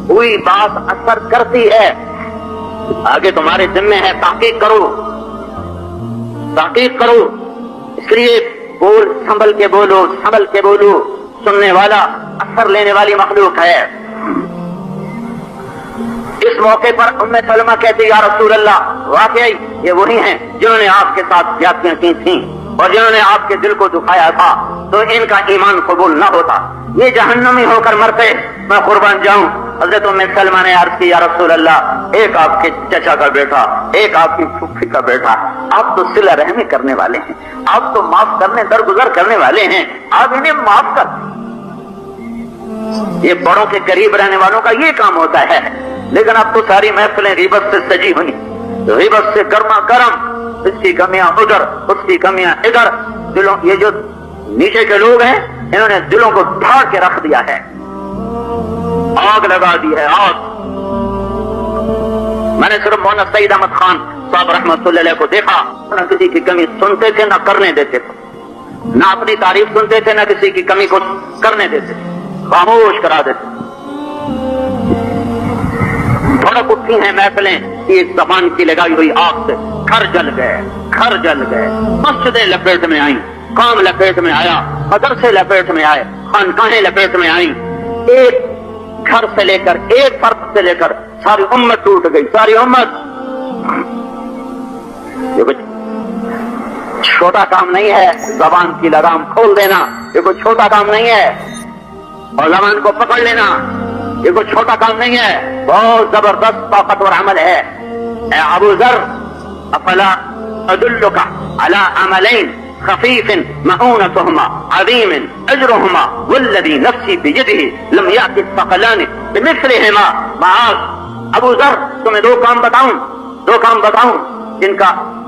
کوئی بات اثر کرتی ہے۔ آگے تمہارے ذمہ ہے تحقیق کرو، تحقیق کرو۔ اس لیے بول سنبھل کے بولو، سنبھل کے بولو۔ سننے والا اثر لینے والی مخلوق ہے۔ اس موقع پر ام سلمہ کہتی یا رسول اللہ، واقعی یہ وہی ہیں جنہوں نے آپ کے ساتھ زیادتیاں کی تھیں اور جنہوں نے آپ کے دل کو دکھایا تھا، تو ان کا ایمان قبول نہ ہوتا، یہ جہنمی ہو کر مرتے، میں قربان جاؤں۔ حضرت ام سلمہ نے عرض کی یا رسول اللہ، ایک آپ کے چچا کا بیٹا، ایک آپ کی پھوپھی کا بیٹا، آپ تو صلہ رحمی کرنے والے ہیں، آپ تو معاف کرنے درگزر کرنے والے ہیں، آپ انہیں معاف کر۔ یہ بڑوں کے قریب رہنے والوں کا یہ کام ہوتا ہے، لیکن اب تو ساری محفلیں غیبت سے سجی ہوئی، غیبت سے گرما گرم، اس کی کمیاں ادھر، اس کی کمیاں ادھر۔ دلوں، یہ جو نیچے کے لوگ ہیں انہوں نے دلوں کو ڈھاڑ کے رکھ دیا ہے، آگ لگا دی ہے، آگ۔ میں نے صرف مولانا سعید احمد خان صاحب رحمۃ اللہ علیہ کو دیکھا، نہ کسی کی کمی سنتے تھے نہ کرنے دیتے تھے، نہ اپنی تعریف سنتے تھے نہ کسی کی کمی کو کرنے دیتے، خاموش کرا دیتے۔ بھڑک اٹھی ہیں محفلیں اس زبان کی لگائی ہوئی آگ سے، گھر جل گئے، گھر جل گئے، مسجدیں لپیٹ میں آئیں، کام لپیٹ میں آیا، مدرسے لپیٹ میں آئے، خانقاہیں لپیٹ میں آئیں۔ ایک گھر سے لے کر، ایک فرد سے لے کر ساری امت ٹوٹ گئی، ساری امت۔ یہ کوئی چھوٹا کام نہیں ہے، زبان کی لگام کھول دینا یہ کوئی چھوٹا کام نہیں ہے، اور زبان کو پکڑ لینا یہ کوئی چھوٹا کام نہیں ہے، بہت زبردست طاقتور عمل ہے۔ اے ابو ذر، افلا ادلک علی عملین خفیف مؤونتهما عظیم اجرهما والذی نفسی بیدہ لم یأت الثقلان بمثلهما معاذ۔ ابو ذر، تمہیں دو کام بتاؤں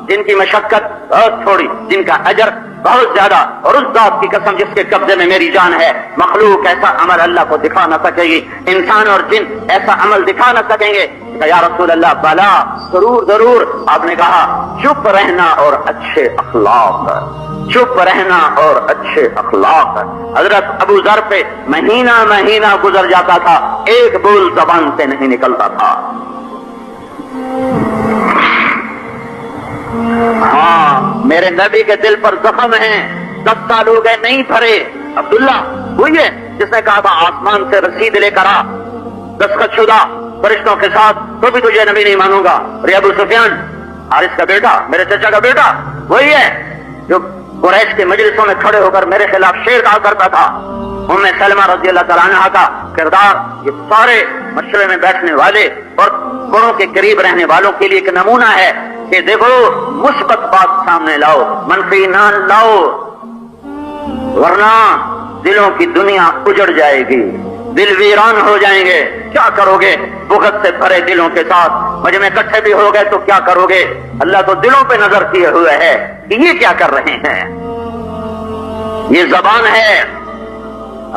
جن کی مشقت بہت تھوڑی، جن کا اجر بہت زیادہ، اور اس ذات کی قسم جس کے قبضے میں میری جان ہے، مخلوق ایسا عمل اللہ کو دکھا نہ سکے گی، انسان اور جن ایسا عمل دکھا نہ سکیں گے۔ یا رسول اللہ، بلا، ضرور ضرور۔ آپ نے کہا چپ رہنا اور اچھے اخلاق، چپ رہنا اور اچھے اخلاق۔ حضرت ابو ذر پہ مہینہ گزر جاتا تھا، ایک بول زبان سے نہیں نکلتا تھا۔ ہاں، میرے نبی کے دل پر زخم ہیں، 10 سال ہو گئے نہیں بھرے۔ عبداللہ وہی ہے جس نے کہا تھا آسمان سے رسید لے کر آ، دستخط شدہ فرشتوں کے ساتھ، تو بھی تجھے نبی نہیں مانوں گا۔ اور ابو سفیان، حارث کا بیٹا، میرے چچا کا بیٹا، وہی ہے جو قریش کے مجلسوں میں کھڑے ہو کر میرے خلاف شعر کہا کرتا تھا۔ ام سلمہ رضی اللہ تعالیٰ عنہا کا کردار یہ سارے مشورے میں بیٹھنے والے اور بڑوں کے قریب رہنے والوں کے لیے ایک نمونہ ہے کہ دیکھو، مثبت بات سامنے لاؤ، منفی نہ لاؤ، ورنہ دلوں کی دنیا اجڑ جائے گی، دل ویران ہو جائیں گے۔ کیا کرو گے بغض سے بھرے دلوں کے ساتھ؟ مجمع اکٹھے بھی ہو گئے تو کیا کرو گے؟ اللہ تو دلوں پہ نظر کیے ہوئے ہے کہ یہ کیا کر رہے ہیں۔ یہ زبان ہے۔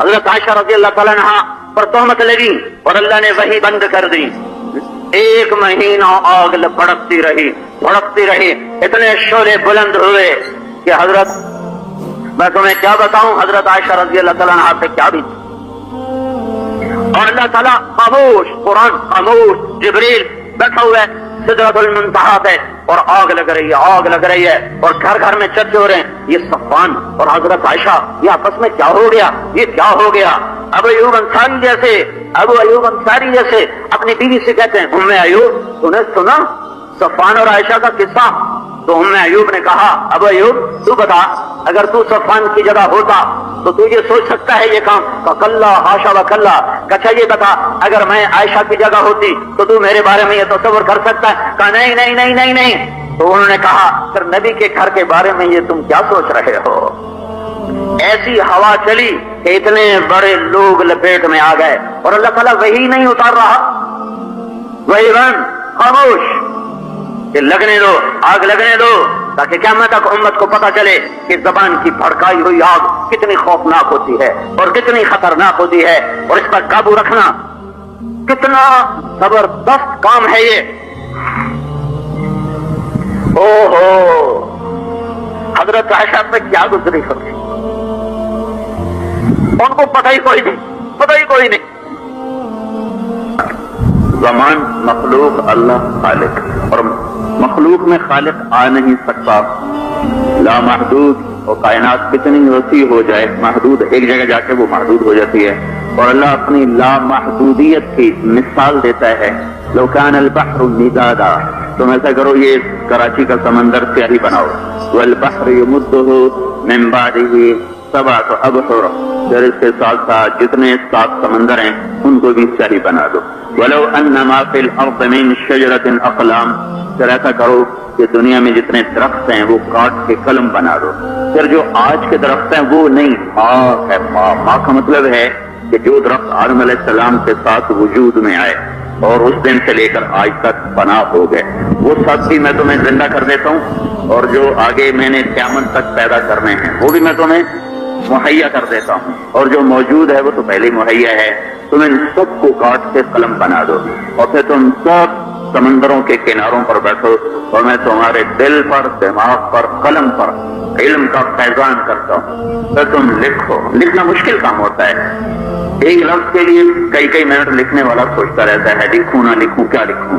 حضرت عائشہ رضی اللہ تعالیٰ عنہا پر تہمت لگی اور اللہ نے وحی بند کر دی۔ 1 مہینہ آگ بھڑکتی رہی، اتنے شعلے بلند ہوئے کہ حضرت، میں تمہیں کیا بتاؤں حضرت عائشہ رضی اللہ تعالیٰ عنہا سے کیا بھی، اور اللہ تعالیٰ خاموش، قرآن خاموش، جبریل بیٹھا ہوا ہے سدرۃ المنتہا پہ، اور آگ لگ رہی ہے، اور گھر گھر میں چرچے ہو رہے ہیں۔ یہ صفوان اور حضرت عائشہ، یہ آپس میں کیا ہو گیا، یہ کیا ہو گیا؟ ابو ایوب انصاری جیسے اپنی بیوی سے کہتے ہیں، ام ایوب تو نے سنا صفوان اور عائشہ کا قصہ؟ تو ام ایوب نے کہا، ابو ایوب تو بتا، اگر تو صفوان کی جگہ ہوتا تو تو یہ سوچ سکتا ہے یہ کام؟ کلا حاشا و کلا۔ کہا یہ بتا، اگر میں عائشہ کی جگہ ہوتی تو تو میرے بارے میں یہ تصور کر سکتا ہے؟ کہا نہیں۔ تو انہوں نے کہا، پھر نبی کے گھر کے بارے میں یہ تم کیا سوچ رہے ہو؟ ایسی ہوا چلی کہ اتنے بڑے لوگ لپیٹ میں آ گئے، اور اللہ تعالیٰ وہی نہیں اتار رہا، وہی بند خاموش کہ لگنے دو، آگ لگنے دو، تاکہ قیامت تک امت کو پتہ چلے کہ زبان کی بھڑکائی ہوئی آگ کتنی خوفناک ہوتی ہے اور کتنی خطرناک ہوتی ہے، اور اس پر قابو رکھنا کتنا زبردست کام ہے یہ۔ او ہو، حضرت عائشہ پہ کیا گزری ہوگی، ان کو پتہ ہی کوئی نہیں، پتہ ہی کوئی نہیں۔ زمان مخلوق، اللہ خالق، اور مخلوق میں خالق آ نہیں سکتا، لامحدود، اور کائنات کتنی وسیع ہو جائے محدود ایک جگہ جا کے وہ محدود ہو جاتی ہے، اور اللہ اپنی لامحدودیت کی مثال دیتا ہے۔ لو کان البحر مدادا، تم ایسا کرو یہ کراچی کا سمندر سیاہی بناؤ، والبحر یمدہ من بعدہ سبعۃ ابحر، پھر اس کے ساتھ ساتھ جتنے 7 سمندر ہیں ان کو بھی سیاہی بنا دو، ولو ان ما فی الارض من شجرۃ اقلام، پھر ایسا کرو کہ دنیا میں جتنے درخت ہیں وہ کاٹ کے قلم بنا دو، پھر جو آج کے درخت ہیں وہ نہیں، ماں ہے، ماں کا مطلب ہے کہ جو درخت آدم علیہ السلام کے ساتھ وجود میں آئے اور اس دن سے لے کر آج تک بنا ہو گئے، وہ سب بھی میں تمہیں زندہ کر دیتا ہوں، اور جو آگے میں نے قیامت تک پیدا کرنے ہیں وہ بھی میں تمہیں مہیا کر دیتا ہوں، اور جو موجود ہے وہ تو پہلے مہیا ہے، تم ان سب کو کاٹ کے قلم بنا دو، اور پھر تم سب سمندروں کے کناروں پر بیٹھو، اور میں تمہارے دل پر، دماغ پر، قلم پر علم کا فیضان کرتا ہوں، پھر تم لکھو۔ لکھنا مشکل کام ہوتا ہے، ایک لفظ کے لیے کئی منٹ لکھنے والا سوچتا رہتا ہے، لکھوں نہ لکھوں، کیا لکھوں،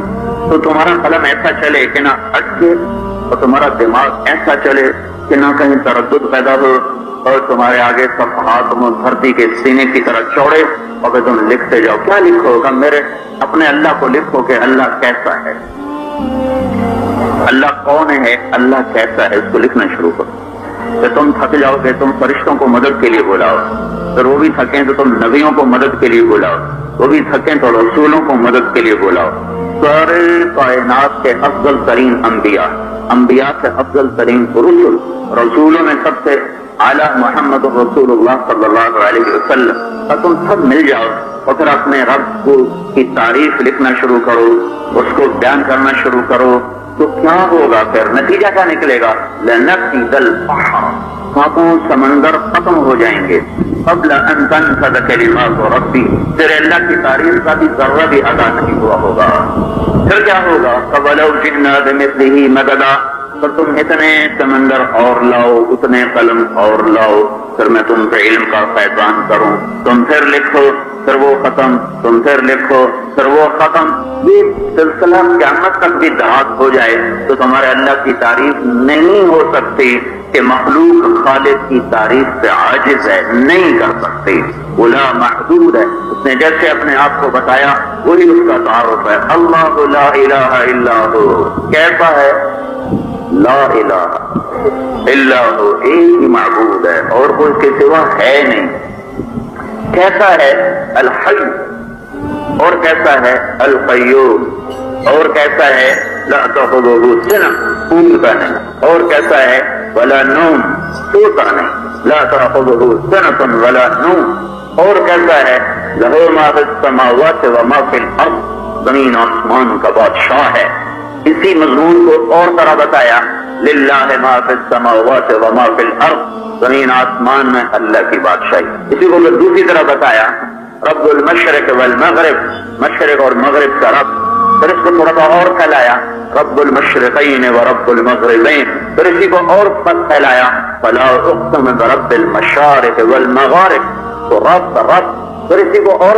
تو تمہارا قلم ایسا چلے کہ نہ اٹکے، اور تمہارا دماغ ایسا چلے کہ نہ کہیں تردد پیدا ہو، اور تمہارے آگے صفحات دھرتی کے سینے کی طرح چوڑے، اور پھر تم لکھتے جاؤ۔ کیا لکھو گا؟ میرے اپنے اللہ کو لکھو کہ اللہ کیسا ہے، اللہ کون ہے، اللہ کیسا ہے، اس کو لکھنا شروع کرو۔ پھر تم تھک جاؤ گے، تم فرشتوں کو مدد کے لیے بلاؤ، پھر وہ بھی تھکیں تو تم نبیوں کو مدد کے لیے بلاؤ، وہ بھی تھکیں تو رسولوں کو مدد کے لیے بلاؤ۔ سارے کائنات کے افضل ترین انبیاء، انبیاء سے افضل ترین رسول، رسولوں میں سب سے اعلیٰ محمد رسول اللہ صلی اللہ علیہ وسلم، اور تم سب مل جاؤ اور پھر اپنے رب کی تعریف لکھنا شروع کرو، اس کو بیان کرنا شروع کرو، تو کیا ہوگا؟ پھر نتیجہ کیا نکلے گا؟ لنفذ البحر، ساتوں سمندر ختم ہو جائیں گے، قبل ان تنفذ کلمات ربی، پھر اللہ کی تعریف کا بھی ذرہ بھی ادا نہیں ہوا ہوگا۔ پھر کیا ہوگا؟ فَوَلَوْ جِئْنَا بِمِثْلِهِ مَدَدًا، پھر تم اتنے سمندر اور لاؤ، اتنے قلم اور لاؤ، پھر میں تم پہ علم کا فیضان کروں، تم پھر لکھو، پھر وہ ختم، تم پھر لکھو، پھر وہ ختم، یہ سلسلہ قیامت تک بھی دھات ہو جائے تو تمہارے اللہ کی تعریف نہیں ہو سکتی، کہ مخلوق خالق کی تعریف سے عاجز ہے، نہیں کر سکتی، وہ لا محدود ہے۔ اس نے جیسے اپنے آپ کو بتایا وہی اس کا تعارف ہے، اللہ لا الہ الا ہو، کیسا ہے؟ لا الہ الا ہو، ایک ہی معبود ہے اور کوئی اس کے سوا ہے نہیں۔ کیسا ہے؟ الحی، اور کیسا ہے؟ القیوم، اور کیسا ہے؟ لا تأخذہ سنہ، اونگتا نہیں، اور کیسا ہے؟ ولا نوم، سوتا نہیں، لا تأخذہ سنۃ ولا نوم، اور کیسا ہے؟ لہ ما فی السماوات وما فی الارض، زمین آسمان کا بادشاہ ہے۔ اسی مضمون کو اور طرح بتایا، للہ ما فی السماوات وما فی الارض، زمین آسمان میں اللہ کی بادشاہی۔ اسی کو دوسری طرح بتایا، رب المشرق والمغرب، مشرق اور مغرب کا رب۔ پھر اس کو تھوڑا سا اور پھیلایا، رب المشرقین ورب المغربین، پھر اسی کو اور پھیلایا، فلا اقسم برب المشارق والمغارب، تو رب رب، پھر اسی کو اور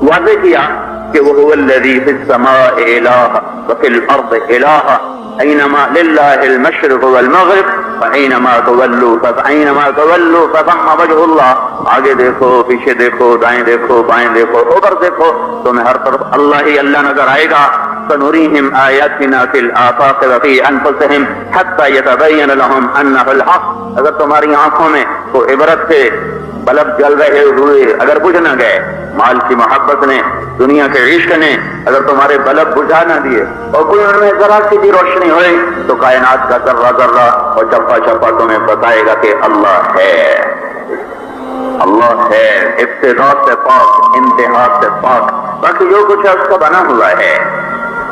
واضح کیا کہ وہ الذی فی السماء الہ وفی الارض الہ، اینما للہ المشرق والمغرب فاینما تولوا فثم وجہ اللہ۔ آگے دیکھو، پیچھے دیکھو، دائیں دیکھو، بائیں دیکھو، اوپر دیکھو، تمہیں ہر طرف اللہ ہی اللہ نظر آئے گا۔ سنریہم آیاتنا فی الآفاق وفی انفسہم حتی یتبین لہم انہ الحق۔ اگر تمہاری آنکھوں میں کوئی عبرت سے بلب جل رہے ہوئے اگر بجھ نہ گئے، مال کی محبت نے، دنیا کے عشق نے اگر تمہارے بلب بجھا نہ دیے اور کوئی ان میں ذرا سی بھی روشنی ہوئے تو کائنات کا ذرہ ذرہ اور چپا چپا تمہیں بتائے گا کہ اللہ ہے، اللہ ہے، ابتدا سے پاک، انتہا سے پاک، باقی جو کچھ ہے اس کا بنا ہوا ہے،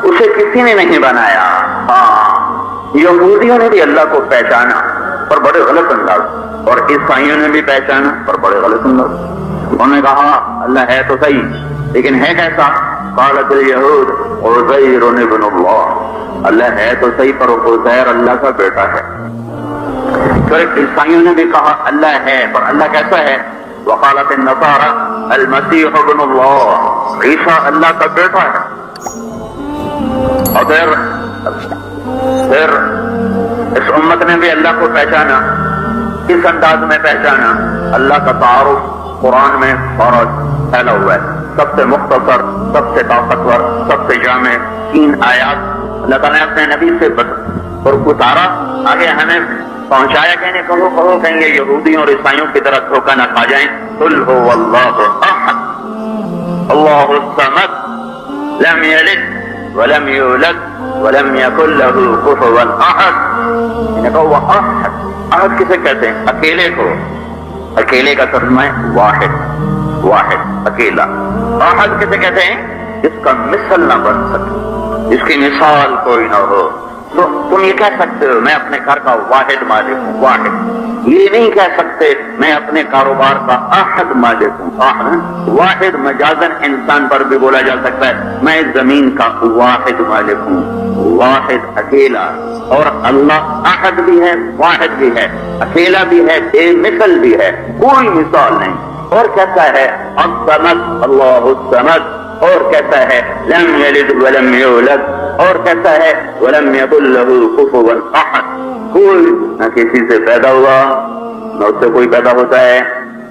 اسے کسی نے نہیں بنایا۔ ہاں، یہودیوں نے بھی اللہ کو پہچانا پر بڑے غلط انداز، اور عیسائیوں نے بھی پہچانا پر بڑے غلط انداز۔ انہوں نے کہا اللہ ہے تو صحیح، لیکن ہے کیسا؟ قالت الیہود عزیر ابن اللہ، اللہ ہے تو صحیح پر عزیر اللہ کا بیٹا ہے۔ پھر عیسائیوں نے بھی کہا اللہ ہے پر اللہ کیسا ہے؟ وقالت النصارى المسیح ابن اللہ، عیسیٰ اللہ کا بیٹا ہے۔ اور پھر اس امت نے بھی اللہ کو پہچانا، اس انداز میں پہچانا۔ اللہ کا تعارف قرآن میں فوراً پھیلا ہوا ہے، سب سے مختصر، سب سے طاقتور، سب سے جامع 3 آیات اللہ تعالیٰ نے اپنے نبی سے اور اتارا، آگے ہمیں پہنچایا کہنے کہو کہیں گے یہودیوں اور عیسائیوں کی طرح دھوکہ نہ کھا جائیں۔ قل هو اللہ احد اللہ الصمد لم یلد ولم یولد ولم یکن له کفوا احد۔ انہیں کہو احد، احد کسے کہتے ہیں؟ اکیلے کو، اکیلے کا ترجمہ ہے واحد، واحد اکیلا۔ احد کسے کہتے ہیں؟ جس کا مثل نہ بن سکے، جس کی مثال کوئی نہ ہو۔ تو تم یہ کہہ سکتے ہو میں اپنے گھر کا واحد مالک ہوں، واحد۔ یہ نہیں کہہ سکتے میں اپنے کاروبار کا احد مالک ہوں، احد واحد مجازن انسان پر بھی بولا جا سکتا ہے، میں زمین کا واحد مالک ہوں، واحد اکیلا۔ اور اللہ احد بھی ہے، واحد بھی ہے، اکیلا بھی ہے، بے مثل بھی ہے، کوئی مثال نہیں۔ اور کہتا ہے الصمد اللہ الصمد، اور کہتا ہے لم یلد ولم یولد، اور کہتا ہے ولم یکن له کفوا احد، کوئی نہ کسی سے پیدا ہوا نہ اس سے کوئی پیدا ہوتا ہے،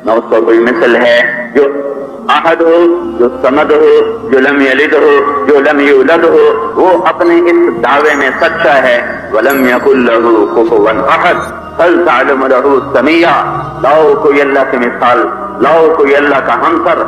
نہ اس کا کوئی مثل ہے۔ جو احد ہو، جو صمد ہو، جو لم یلد ہو، جو لم یولد ہو، وہ اپنے اس دعوے میں سچا ہے۔ ولم یکن له کفوا احد هل تعلم له سمیہ، لاؤ کوئی اللہ کی مثال، لاؤ کوئی اللہ کا ہمسر،